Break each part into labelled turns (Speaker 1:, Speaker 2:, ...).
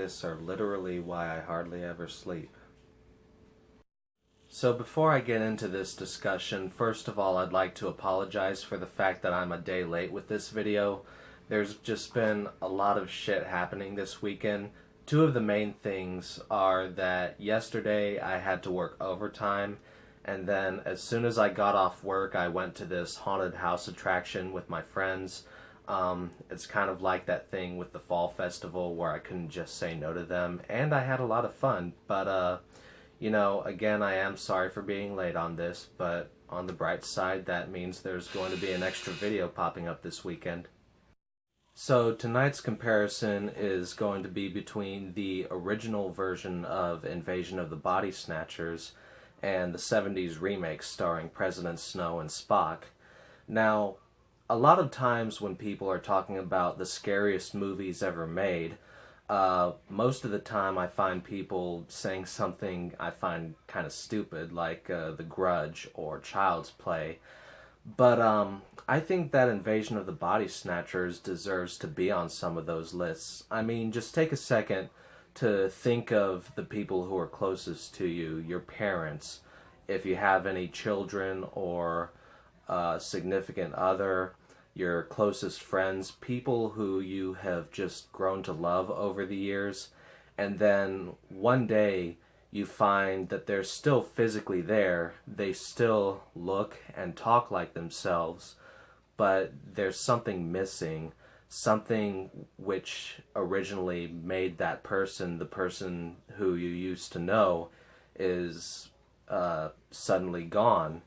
Speaker 1: this are literally why I hardly ever sleep. So before I get into this discussion, first of all, I'd like to apologize for the fact that I'm a day late with this video. There's just been a lot of shit happening this weekend. Two of the main things are that yesterday I had to work overtime, and then as soon as I got off work, I went to this haunted house attraction with my friends. It's kind of like that thing with the fall festival where I couldn't just say no to them, and I had a lot of fun, but again, I am sorry for being late on this, but on the bright side, that means there's going to be an extra video popping up this weekend. So tonight's comparison is going to be between the original version of Invasion of the Body Snatchers and the 70s remake starring President Snow and Spock. Now, a lot of times when people are talking about the scariest movies ever made, most of the time I find people saying something I find kind of stupid, like The Grudge or Child's Play. But I think that Invasion of the Body Snatchers deserves to be on some of those lists. I mean, just take a second to think of the people who are closest to you, your parents, if you have any children or a significant other, your closest friends, people who you have just grown to love over the years, and then one day you find that they're still physically there, they still look and talk like themselves, but there's something missing, something which originally made that person, the person who you used to know, is suddenly gone,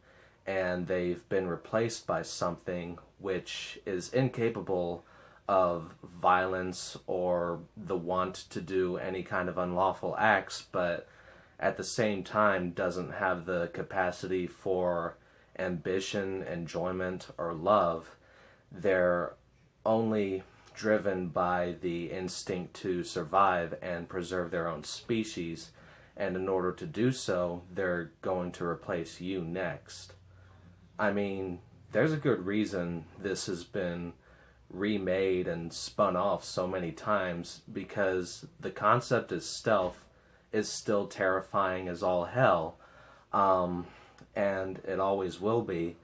Speaker 1: and they've been replaced by something which is incapable of violence or the want to do any kind of unlawful acts, but at the same time doesn't have the capacity for ambition, enjoyment, or love. They're only driven by the instinct to survive and preserve their own species, and in order to do so, they're going to replace you next. I mean, there's a good reason this has been remade and spun off so many times, because the concept of stealth is still terrifying as all hell, and it always will be,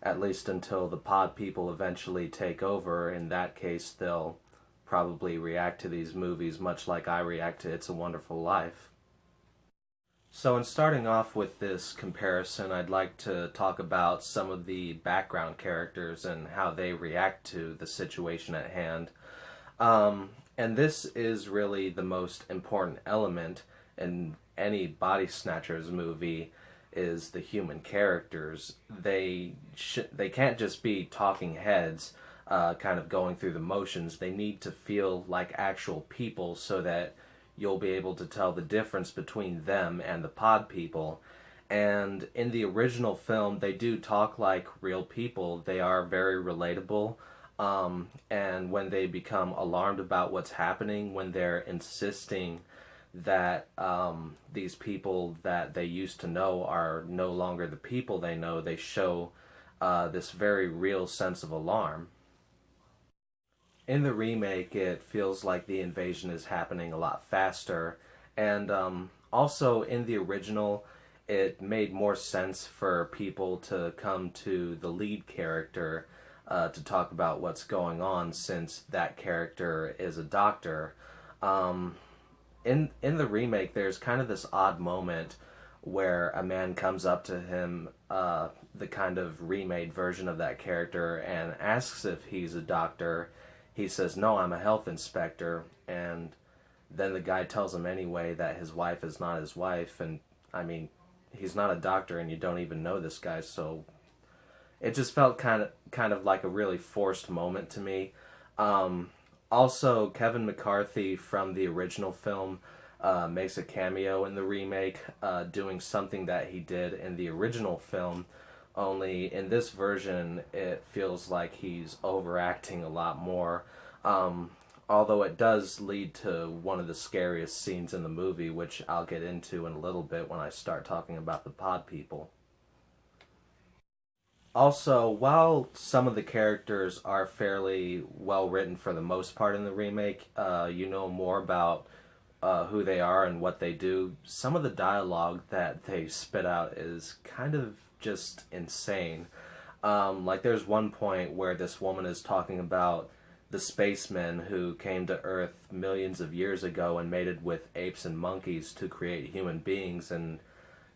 Speaker 1: at least until the pod people eventually take over. In that case, they'll probably react to these movies much like I react to It's a Wonderful Life. So in starting off with this comparison, I'd like to talk about some of the background characters and how they react to the situation at hand. And this is really the most important element in any Body Snatchers movie, is the human characters. They can't just be talking heads, kind of going through the motions. They need to feel like actual people so that you'll be able to tell the difference between them and the pod people. And in the original film, they do talk like real people. They are very relatable. And when they become alarmed about what's happening, when they're insisting that these people that they used to know are no longer the people they know, they show this very real sense of alarm. In the remake, it feels like the invasion is happening a lot faster, and also in the original, it made more sense for people to come to the lead character to talk about what's going on, since that character is a doctor. In the remake, there's kind of this odd moment where a man comes up to him, the kind of remade version of that character, and asks if he's a doctor. He says, "No, I'm a health inspector," and then the guy tells him anyway that his wife is not his wife, and I mean, he's not a doctor and you don't even know this guy, so it just felt kind of like a really forced moment to me. Also, Kevin McCarthy from the original film makes a cameo in the remake, doing something that he did in the original film, only in this version it feels like he's overacting a lot more, although it does lead to one of the scariest scenes in the movie, which I'll get into in a little bit when I start talking about the pod people. Also, while some of the characters are fairly well written for the most part in the remake, you know more about who they are and what they do, some of the dialogue that they spit out is kind of just insane. Like there's one point where this woman is talking about the spacemen who came to Earth millions of years ago and mated with apes and monkeys to create human beings, and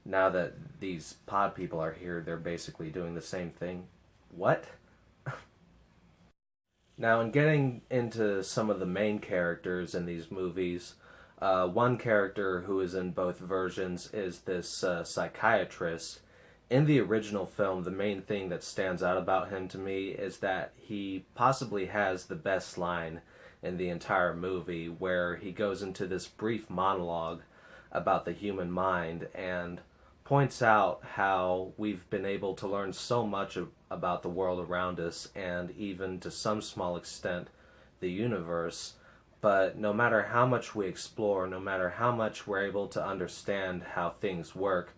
Speaker 1: now that these pod people are here, they're basically doing the same thing. What? Now, in getting into some of the main characters in these movies, one character who is in both versions is this psychiatrist. In the original film, the main thing that stands out about him to me is that he possibly has the best line in the entire movie, where he goes into this brief monologue about the human mind and points out how we've been able to learn so much about the world around us, and even to some small extent the universe. But no matter how much we explore, no matter how much we're able to understand how things work,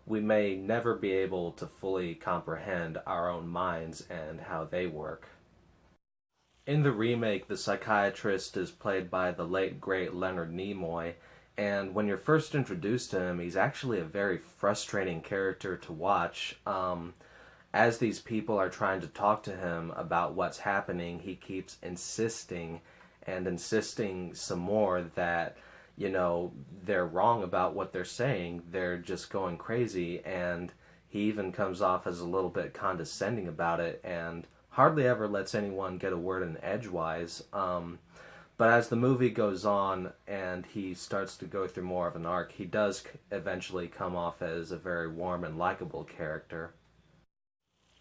Speaker 1: we may never be able to fully comprehend our own minds and how they work. In the remake, the psychiatrist is played by the late great Leonard Nimoy, and when you're first introduced to him, he's actually a very frustrating character to watch. As these people are trying to talk to him about what's happening, he keeps insisting and insisting some more that, you know, they're wrong about what they're saying. They're just going crazy, and he even comes off as a little bit condescending about it and hardly ever lets anyone get a word in edgewise. But as the movie goes on and he starts to go through more of an arc, he does eventually come off as a very warm and likable character.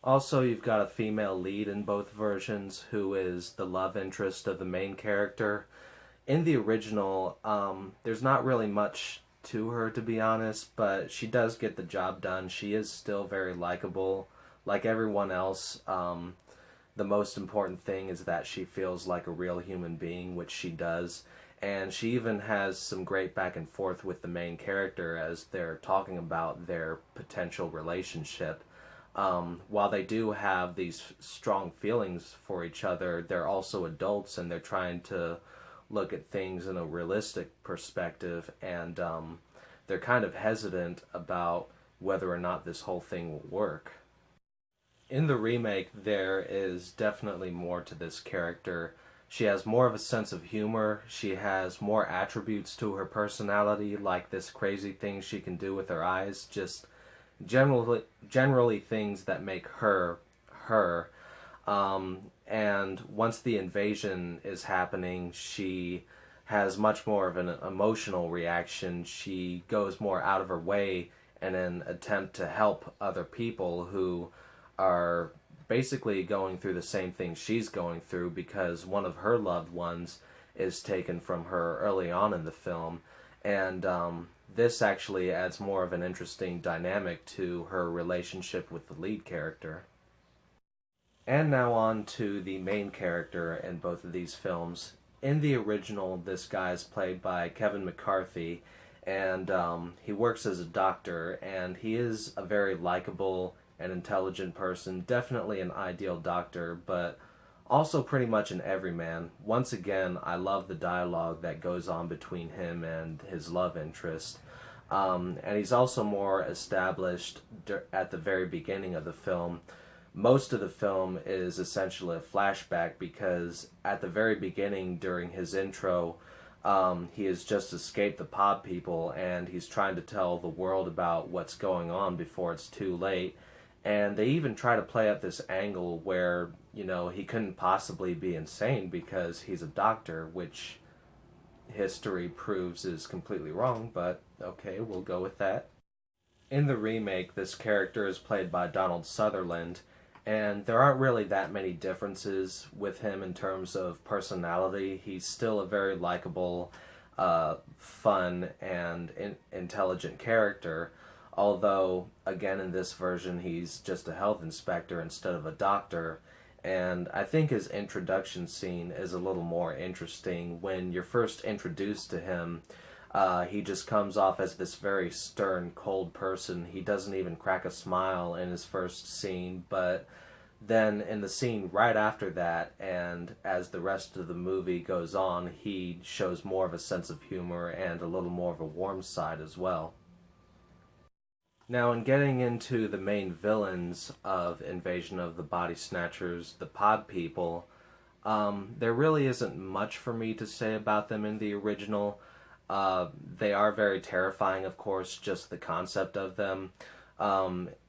Speaker 1: Also, you've got a female lead in both versions who is the love interest of the main character. In the original, there's not really much to her, to be honest, but she does get the job done. She is still very likable. Like everyone else, the most important thing is that she feels like a real human being, which she does. And she even has some great back and forth with the main character as they're talking about their potential relationship. While they do have these strong feelings for each other, they're also adults and they're trying to look at things in a realistic perspective, and they're kind of hesitant about whether or not this whole thing will work. In the remake, there is definitely more to this character. She has more of a sense of humor. She has more attributes to her personality, like this crazy thing she can do with her eyes, just generally things that make her her. And once the invasion is happening, she has much more of an emotional reaction. She goes more out of her way in an attempt to help other people who are basically going through the same thing she's going through, because one of her loved ones is taken from her early on in the film. And this actually adds more of an interesting dynamic to her relationship with the lead character. And now on to the main character in both of these films. In the original, this guy is played by Kevin McCarthy, and he works as a doctor, and he is a very likable and intelligent person, definitely an ideal doctor, but also pretty much an everyman. Once again, I love the dialogue that goes on between him and his love interest. And he's also more established at the very beginning of the film. Most of the film is essentially a flashback, because at the very beginning, during his intro, he has just escaped the pod people, and he's trying to tell the world about what's going on before it's too late. And they even try to play up this angle where, you know, he couldn't possibly be insane because he's a doctor, which history proves is completely wrong, but okay, we'll go with that. In the remake, this character is played by Donald Sutherland, and there aren't really that many differences with him in terms of personality. He's still a very likable, fun, and intelligent character. Although, again, in this version, he's just a health inspector instead of a doctor. And I think his introduction scene is a little more interesting. When you're first introduced to him, he just comes off as this very stern, cold person. He doesn't even crack a smile in his first scene, but Then in the scene right after that, and as the rest of the movie goes on, he shows more of a sense of humor and a little more of a warm side as well. Now, in getting into the main villains of Invasion of the Body Snatchers, the Pod People, there really isn't much for me to say about them in the original. They are very terrifying, of course, just the concept of them.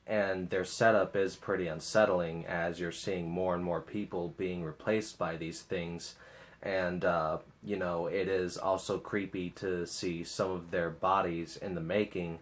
Speaker 1: And their setup is pretty unsettling as you're seeing more and more people being replaced by these things. And, it is also creepy to see some of their bodies in the making.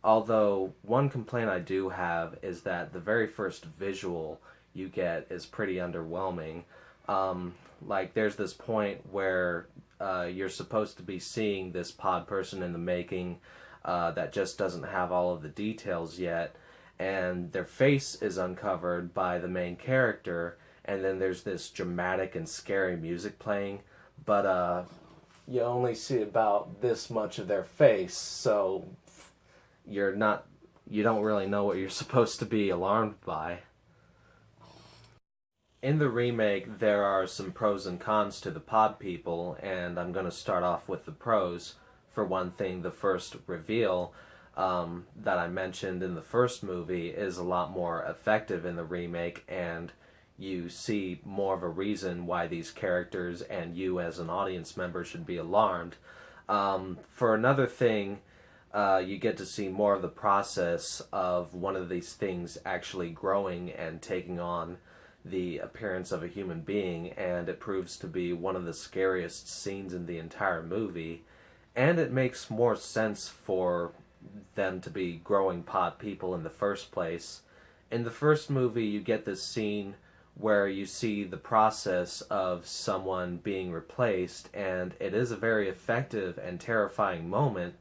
Speaker 1: Although, one complaint I do have is that the very first visual you get is pretty underwhelming. There's this point where you're supposed to be seeing this pod person in the making that just doesn't have all of the details yet, and their face is uncovered by the main character, and then there's this dramatic and scary music playing, but you only see about this much of their face, so you don't really know what you're supposed to be alarmed by. In the remake, there are some pros and cons to the pod people, and I'm going to start off with the pros. For one thing, the first reveal that I mentioned in the first movie is a lot more effective in the remake, and you see more of a reason why these characters and you as an audience member should be alarmed. For another thing, you get to see more of the process of one of these things actually growing and taking on the appearance of a human being, and it proves to be one of the scariest scenes in the entire movie, and it makes more sense for them to be growing pod people in the first place. In the first movie, you get this scene where you see the process of someone being replaced, and it is a very effective and terrifying moment,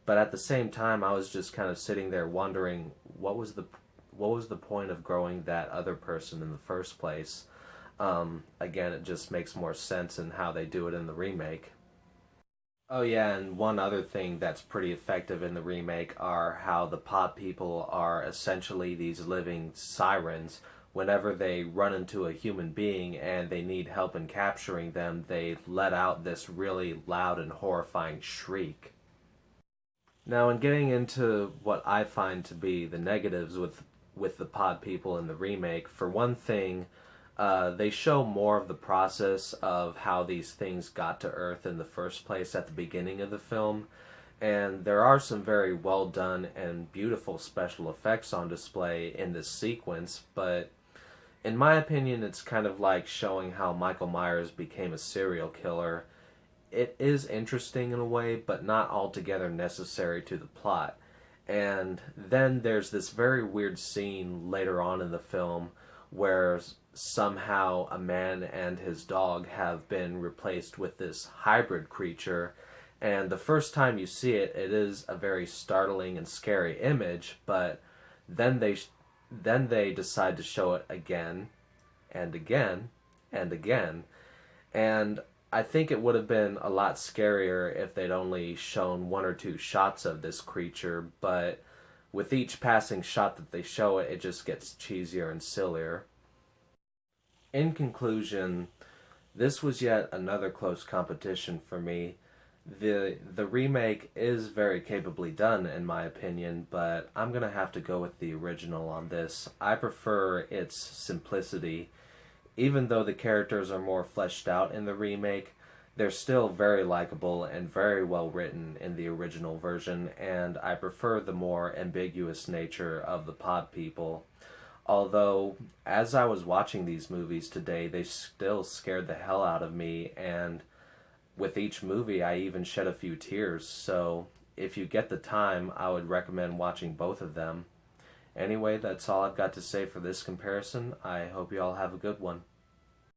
Speaker 1: but at the same time I was just kind of sitting there wondering what was the point of growing that other person in the first place. Again, it just makes more sense in how they do it in the remake. Oh yeah, and one other thing that's pretty effective in the remake are how the pod people are essentially these living sirens. Whenever they run into a human being and they need help in capturing them, they let out this really loud and horrifying shriek. Now, in getting into what I find to be the negatives with the pod people in the remake, for one thing, they show more of the process of how these things got to Earth in the first place at the beginning of the film, and there are some very well done and beautiful special effects on display in this sequence, but in my opinion it's kind of like showing how Michael Myers became a serial killer. It is interesting in a way, but not altogether necessary to the plot. And then there's this very weird scene later on in the film where somehow a man and his dog have been replaced with this hybrid creature, and the first time you see it, it is a very startling and scary image, but then they decide to show it again and again and again, and I think it would have been a lot scarier if they'd only shown one or two shots of this creature, but with each passing shot that they show it, it just gets cheesier and sillier. In conclusion, this was yet another close competition for me. The remake is very capably done, in my opinion, but I'm going to have to go with the original on this. I prefer its simplicity. Even though the characters are more fleshed out in the remake, they're still very likable and very well written in the original version, and I prefer the more ambiguous nature of the pod people. Although, as I was watching these movies today, they still scared the hell out of me, and with each movie I even shed a few tears, so if you get the time, I would recommend watching both of them. Anyway, that's all I've got to say for this comparison. I hope you all have a good one.